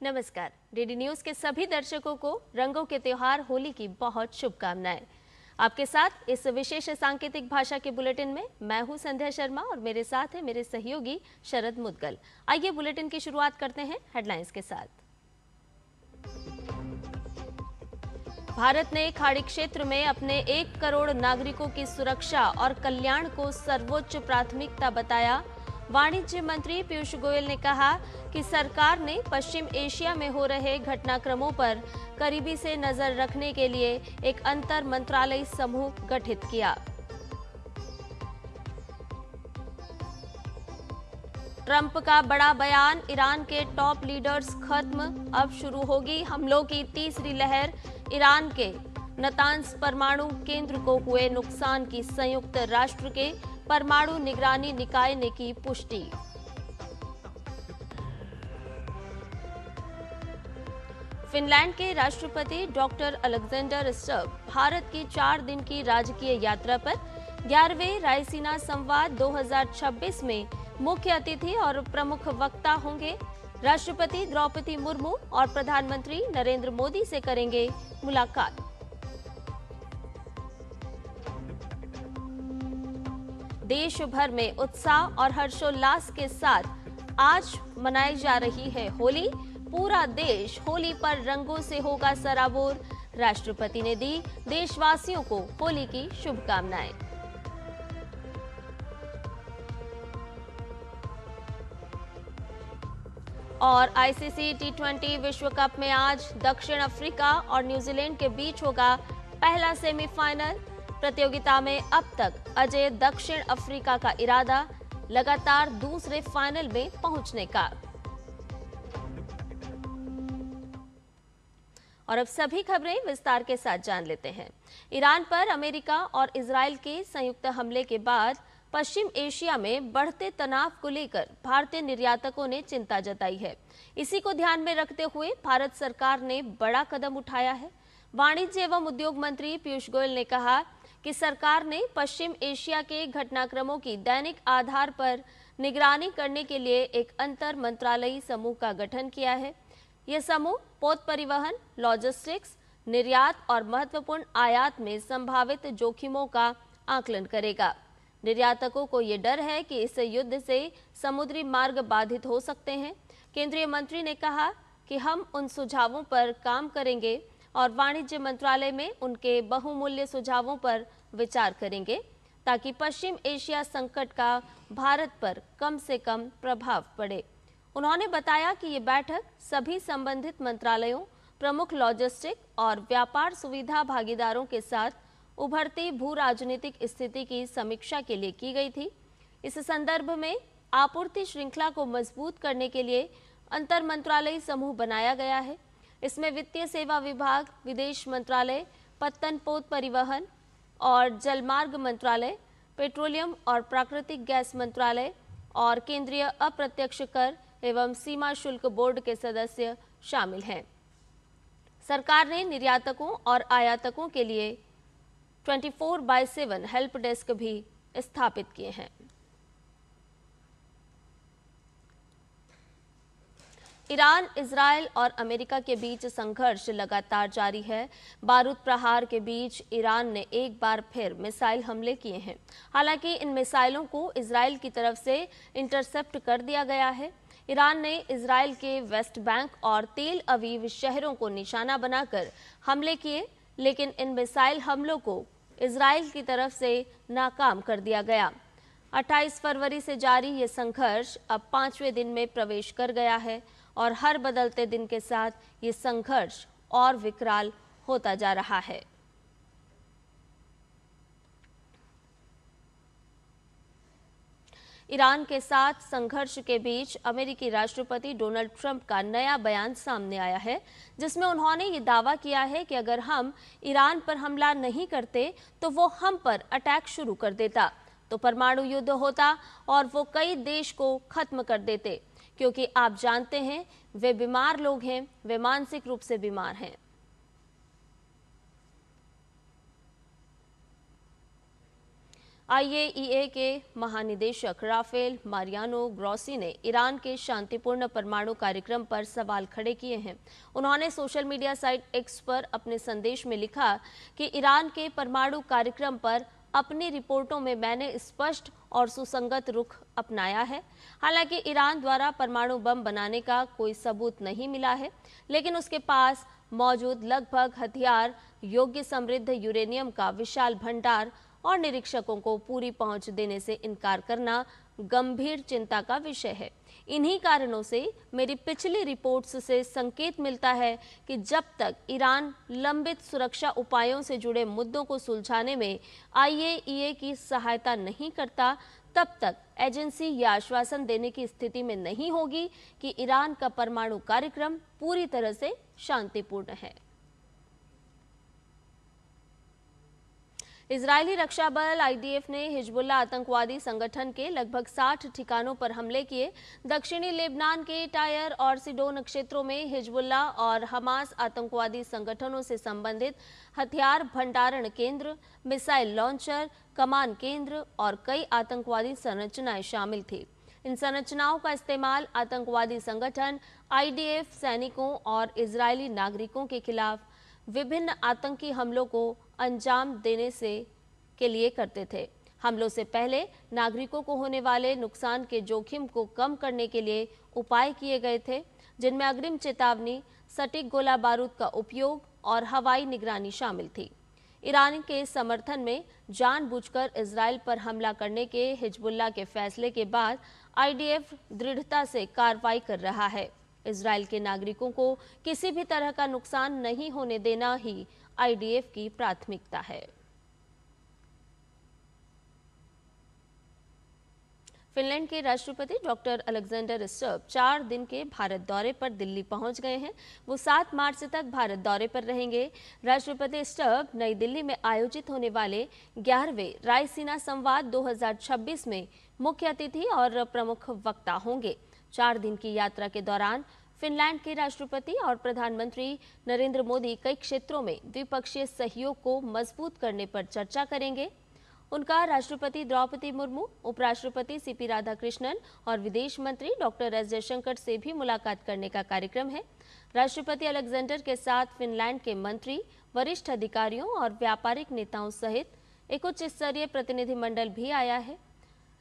नमस्कार। DD news के सभी दर्शकों को रंगों के त्योहार होली की बहुत शुभकामनाएं। आपके साथ इस विशेष सांकेतिक भाषा के बुलेटिन में मैं हूं संध्या शर्मा और मेरे साथ है मेरे सहयोगी शरद मुदगल। आइए बुलेटिन की शुरुआत करते हैं हेडलाइंस के साथ। भारत ने खाड़ी क्षेत्र में अपने 1 करोड़ नागरिकों की सुरक्षा और कल्याण को सर्वोच्च प्राथमिकता बताया। वाणिज्य मंत्री पीयूष गोयल ने कहा कि सरकार ने पश्चिम एशिया में हो रहे घटनाक्रमों पर करीबी से नजर रखने के लिए एक अंतर मंत्रालयी समूह गठित किया। ट्रंप का बड़ा बयान, ईरान के टॉप लीडर्स खत्म, अब शुरू होगी हमलों की तीसरी लहर। ईरान के नतांज परमाणु केंद्र को हुए नुकसान की संयुक्त राष्ट्र के परमाणु निगरानी निकाय ने की पुष्टि। फिनलैंड के राष्ट्रपति डॉक्टर अलेक्जेंडर स्टब भारत की 4 दिन की राजकीय यात्रा पर 11वें रायसीना संवाद 2026 में मुख्य अतिथि और प्रमुख वक्ता होंगे। राष्ट्रपति द्रौपदी मुर्मू और प्रधानमंत्री नरेंद्र मोदी से करेंगे मुलाकात। देश भर में उत्साह और हर्षोल्लास के साथ आज मनाई जा रही है होली। पूरा देश होली पर रंगों से होगा सराबोर। राष्ट्रपति ने दी देशवासियों को होली की शुभकामनाएं। और आईसीसी टी20 विश्व कप में आज दक्षिण अफ्रीका और न्यूजीलैंड के बीच होगा पहला सेमीफाइनल। प्रतियोगिता में अब तक अजय दक्षिण अफ्रीका का इरादा लगातार दूसरे फाइनल में पहुंचने का। और अब सभी खबरें विस्तार के साथ जान लेते हैं। ईरान पर अमेरिका और इजरायल के संयुक्त हमले के बाद पश्चिम एशिया में बढ़ते तनाव को लेकर भारतीय निर्यातकों ने चिंता जताई है। इसी को ध्यान में रखते हुए भारत सरकार ने बड़ा कदम उठाया है। वाणिज्य एवं उद्योग मंत्री पीयूष गोयल ने कहा कि सरकार ने पश्चिम एशिया के घटनाक्रमों की दैनिक आधार पर निगरानी करने के लिए एक अंतर मंत्रालयी समूह का गठन किया है। यह समूह पोत परिवहन, लॉजिस्टिक्स, निर्यात और महत्वपूर्ण आयात में संभावित जोखिमों का आकलन करेगा। निर्यातकों को ये डर है कि इस युद्ध से समुद्री मार्ग बाधित हो सकते हैं। केंद्रीय मंत्री ने कहा कि हम उन सुझावों पर काम करेंगे और वाणिज्य मंत्रालय में उनके बहुमूल्य सुझावों पर विचार करेंगे ताकि पश्चिम एशिया संकट का भारत पर कम से कम प्रभाव पड़े। उन्होंने बताया कि ये बैठक सभी संबंधित मंत्रालयों, प्रमुख लॉजिस्टिक और व्यापार सुविधा भागीदारों के साथ उभरती भू राजनीतिक स्थिति की समीक्षा के लिए की गई थी। इस संदर्भ में आपूर्ति श्रृंखला को मजबूत करने के लिए अंतर मंत्रालयी समूह बनाया गया है। इसमें वित्तीय सेवा विभाग, विदेश मंत्रालय, पत्तन पोत परिवहन और जलमार्ग मंत्रालय, पेट्रोलियम और प्राकृतिक गैस मंत्रालय और केंद्रीय अप्रत्यक्ष कर एवं सीमा शुल्क बोर्ड के सदस्य शामिल हैं। सरकार ने निर्यातकों और आयातकों के लिए 24/7 हेल्प डेस्क भी स्थापित किए हैं। ईरान, इजरायल और अमेरिका के बीच संघर्ष लगातार जारी है। बारूद प्रहार के बीच ईरान ने एक बार फिर मिसाइल हमले किए हैं। हालांकि इन मिसाइलों को इजरायल की तरफ से इंटरसेप्ट कर दिया गया है। ईरान ने इजरायल के वेस्ट बैंक और तेल अवीव शहरों को निशाना बनाकर हमले किए, लेकिन इन मिसाइल हमलों को इजरायल की तरफ से नाकाम कर दिया गया। 28 फरवरी से जारी ये संघर्ष अब 5वें दिन में प्रवेश कर गया है और हर बदलते दिन के साथ ये संघर्ष और विकराल होता जा रहा है। ईरान के साथ संघर्ष के बीच अमेरिकी राष्ट्रपति डोनाल्ड ट्रंप का नया बयान सामने आया है, जिसमें उन्होंने ये दावा किया है कि अगर हम ईरान पर हमला नहीं करते तो वो हम पर अटैक शुरू कर देता, तो परमाणु युद्ध होता और वो कई देश को खत्म कर देते, क्योंकि आप जानते हैं वे बीमार लोग हैं, वे मानसिक रूप से बीमार हैं। आईएईए के महानिदेशक राफेल मारियानो ग्रोसी ने ईरान के शांतिपूर्ण परमाणु कार्यक्रम पर सवाल खड़े किए हैं। उन्होंने सोशल मीडिया साइट एक्स पर अपने संदेश में लिखा कि ईरान के परमाणु कार्यक्रम पर अपनी रिपोर्टों में मैंने स्पष्ट और सुसंगत रुख अपनाया है। हालांकि ईरान द्वारा परमाणु बम बनाने का कोई सबूत नहीं मिला है, लेकिन उसके पास मौजूद लगभग हथियार योग्य समृद्ध यूरेनियम का विशाल भंडार और निरीक्षकों को पूरी पहुंच देने से इनकार करना गंभीर चिंता का विषय है। इन्हीं कारणों से मेरी पिछली रिपोर्ट्स से संकेत मिलता है कि जब तक ईरान लंबित सुरक्षा उपायों से जुड़े मुद्दों को सुलझाने में आईएईए की सहायता नहीं करता, तब तक एजेंसी यह आश्वासन देने की स्थिति में नहीं होगी कि ईरान का परमाणु कार्यक्रम पूरी तरह से शांतिपूर्ण है। इजरायली रक्षा बल आईडीएफ ने हिजबुल्लाह आतंकवादी संगठन के लगभग 60 ठिकानों पर हमले किए। दक्षिणी लेबनान के टायर और सिडोन क्षेत्रों में हिजबुल्लाह और हमास आतंकवादी संगठनों से संबंधित हथियार भंडारण केंद्र, मिसाइल लॉन्चर, कमान केंद्र और कई आतंकवादी संरचनाएं शामिल थी। इन संरचनाओं का इस्तेमाल आतंकवादी संगठन आईडीएफ सैनिकों और इजरायली नागरिकों के खिलाफ विभिन्न आतंकी हमलों को अंजाम देने के लिए करते थे। हमलों से पहले नागरिकों को होने वाले नुकसान के जोखिम को कम करने के लिए उपाय किए गए थे, जिनमें अग्रिम चेतावनी, सटीक गोला बारूद का उपयोग और हवाई निगरानी शामिल थी। ईरान के समर्थन में जानबूझकर इजराइल पर हमला करने के हिजबुल्लाह के फैसले के बाद आईडीएफ दृढ़ता से कार्रवाई कर रहा है। इजराइल के नागरिकों को किसी भी तरह का नुकसान नहीं होने देना ही आईडीएफ की प्राथमिकता है। फिनलैंड के राष्ट्रपति डॉक्टर अलेक्जेंडर स्टर्ब 4 दिन के भारत दौरे पर दिल्ली पहुंच गए हैं। वो 7 मार्च तक भारत दौरे पर रहेंगे। राष्ट्रपति स्टर्ब नई दिल्ली में आयोजित होने वाले 11वें रायसीना संवाद 2026 में मुख्य अतिथि और प्रमुख वक्ता होंगे। 4 दिन की यात्रा के दौरान फिनलैंड के राष्ट्रपति और प्रधानमंत्री नरेंद्र मोदी कई क्षेत्रों में द्विपक्षीय सहयोग को मजबूत करने पर चर्चा करेंगे। उनका राष्ट्रपति द्रौपदी मुर्मू, उपराष्ट्रपति सीपी राधाकृष्णन और विदेश मंत्री डॉक्टर एस जयशंकर से भी मुलाकात करने का कार्यक्रम है। राष्ट्रपति अलेक्जेंडर के साथ फिनलैंड के मंत्री, वरिष्ठ अधिकारियों और व्यापारिक नेताओं सहित एक उच्च स्तरीय प्रतिनिधिमंडल भी आया है।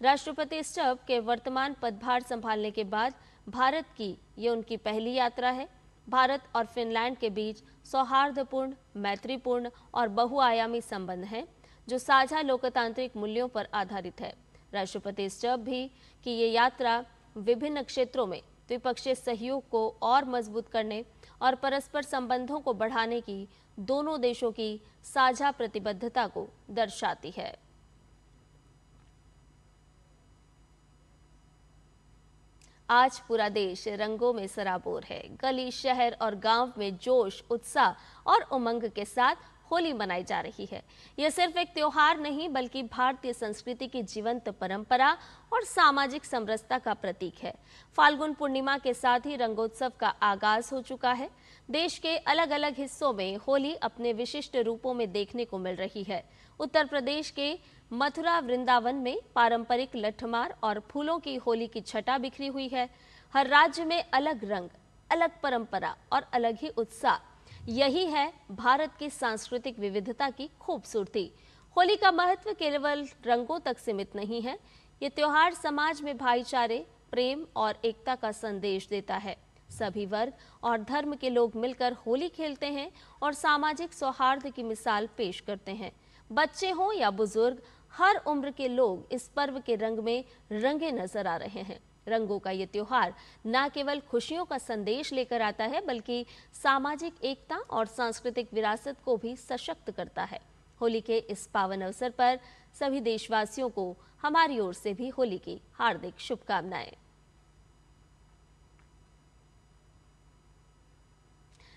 राष्ट्रपति स्टर्ब के वर्तमान पदभार संभालने के बाद भारत की ये उनकी पहली यात्रा है। भारत और फिनलैंड के बीच सौहार्दपूर्ण, मैत्रीपूर्ण और बहुआयामी संबंध हैं, जो साझा लोकतांत्रिक मूल्यों पर आधारित है। राष्ट्रपति स्टर्ब भी कि ये यात्रा विभिन्न क्षेत्रों में द्विपक्षीय सहयोग को और मजबूत करने और परस्पर संबंधों को बढ़ाने की दोनों देशों की साझा प्रतिबद्धता को दर्शाती है। आज पूरा देश रंगों में सराबोर है। गली, शहर और गांव में जोश, उत्साह और उमंग के साथ होली मनाई जा रही है। यह सिर्फ एक त्योहार नहीं, बल्कि भारतीय संस्कृति की जीवंत परंपरा और सामाजिक समरसता का प्रतीक है। फाल्गुन पूर्णिमा के साथ ही रंगोत्सव का आगाज हो चुका है। देश के अलग अलग हिस्सों में होली अपने विशिष्ट रूपों में देखने को मिल रही है। उत्तर प्रदेश के मथुरा वृंदावन में पारंपरिक लठमार और फूलों की होली की छटा बिखरी हुई है। हर राज्य में अलग रंग, अलग परंपरा और अलग ही उत्साह। यही है भारत की सांस्कृतिक विविधता की खूबसूरती। होली का महत्व केवल रंगों तक सीमित नहीं है। ये त्योहार समाज में भाईचारे, प्रेम और एकता का संदेश देता है। सभी वर्ग और धर्म के लोग मिलकर होली खेलते हैं और सामाजिक सौहार्द की मिसाल पेश करते हैं। बच्चे हों या बुजुर्ग, हर उम्र के लोग इस पर्व के रंग में रंगे नजर आ रहे हैं। रंगों का ये त्योहार न केवल खुशियों का संदेश लेकर आता है, बल्कि सामाजिक एकता और सांस्कृतिक विरासत को भी सशक्त करता है। होली के इस पावन अवसर पर सभी देशवासियों को हमारी ओर से भी होली की हार्दिक शुभकामनाएं।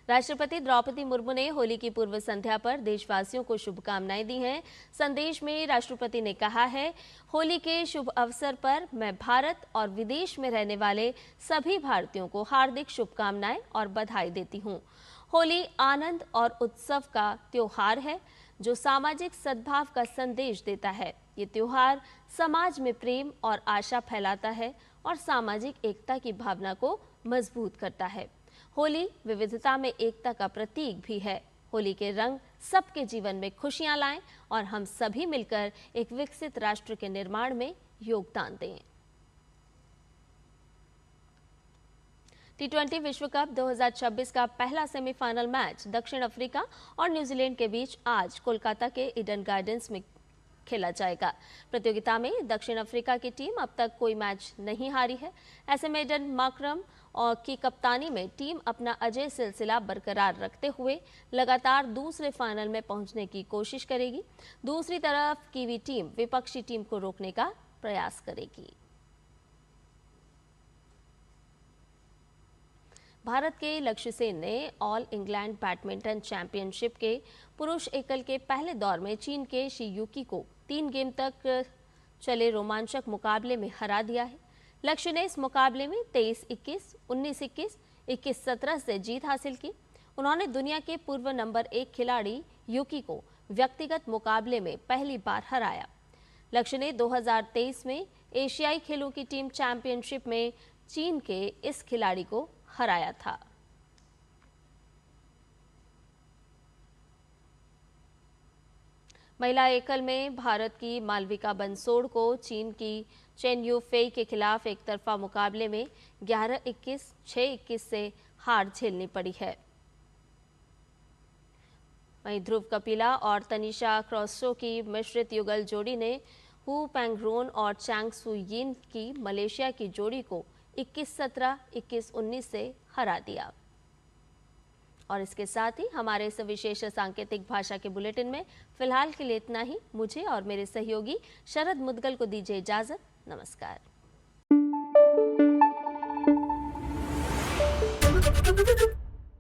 राष्ट्रपति द्रौपदी मुर्मू ने होली की पूर्व संध्या पर देशवासियों को शुभकामनाएं दी हैं। संदेश में राष्ट्रपति ने कहा है, होली के शुभ अवसर पर मैं भारत और विदेश में रहने वाले सभी भारतीयों को हार्दिक शुभकामनाएं और बधाई देती हूं। होली आनंद और उत्सव का त्योहार है, जो सामाजिक सद्भाव का संदेश देता है। ये त्योहार समाज में प्रेम और आशा फैलाता है और सामाजिक एकता की भावना को मजबूत करता है। होली विविधता में एकता का प्रतीक भी है। होली के रंग सबके जीवन में खुशियां लाएं और हम सभी मिलकर एक विकसित राष्ट्र के निर्माण में योगदान दें। T20 विश्व कप 2026 का पहला सेमीफाइनल मैच दक्षिण अफ्रीका और न्यूजीलैंड के बीच आज कोलकाता के ईडन गार्डन्स में खेला जाएगा। प्रतियोगिता में दक्षिण अफ्रीका की टीम अब तक कोई मैच नहीं हारी है। ऐसे में एडन मार्करम की कप्तानी में टीम अपना अजेय सिलसिला बरकरार रखते हुए लगातार दूसरे फाइनल में पहुंचने की कोशिश करेगी। दूसरी तरफ कीवी टीम विपक्षी टीम को रोकने का प्रयास करेगी। भारत के लक्ष्य सेन ने ऑल इंग्लैंड बैडमिंटन चैंपियनशिप के पुरुष एकल के पहले दौर में चीन के शी युकी को 3 गेम तक चले रोमांचक मुकाबले में हरा दिया है। लक्ष्य ने इस मुकाबले में 23-21, 19-21, 21-17 से जीत हासिल की। उन्होंने दुनिया के पूर्व नंबर 1 खिलाड़ी युकी को व्यक्तिगत मुकाबले में पहली बार हराया। लक्ष्य ने 2023 में एशियाई खेलों की टीम चैंपियनशिप में चीन के इस खिलाड़ी को हराया था। महिला एकल में भारत की मालविका बंसोड़ को चीन की चेन यू फेई के खिलाफ एक तरफा मुकाबले में 11-21, 6-21 से हार झेलनी पड़ी है। वहीं ध्रुव कपिला और तनिषा क्रॉसो की मिश्रित युगल जोड़ी ने हु पेंगरोन और चैंग सू यिन की मलेशिया की जोड़ी को 21-17, 21-19 से हरा दिया। और इसके साथ ही हमारे इस विशेष सांकेतिक भाषा के बुलेटिन में फिलहाल के लिए इतना ही। मुझे और मेरे सहयोगी शरद मुदगल को दीजिए इजाजत। नमस्कार।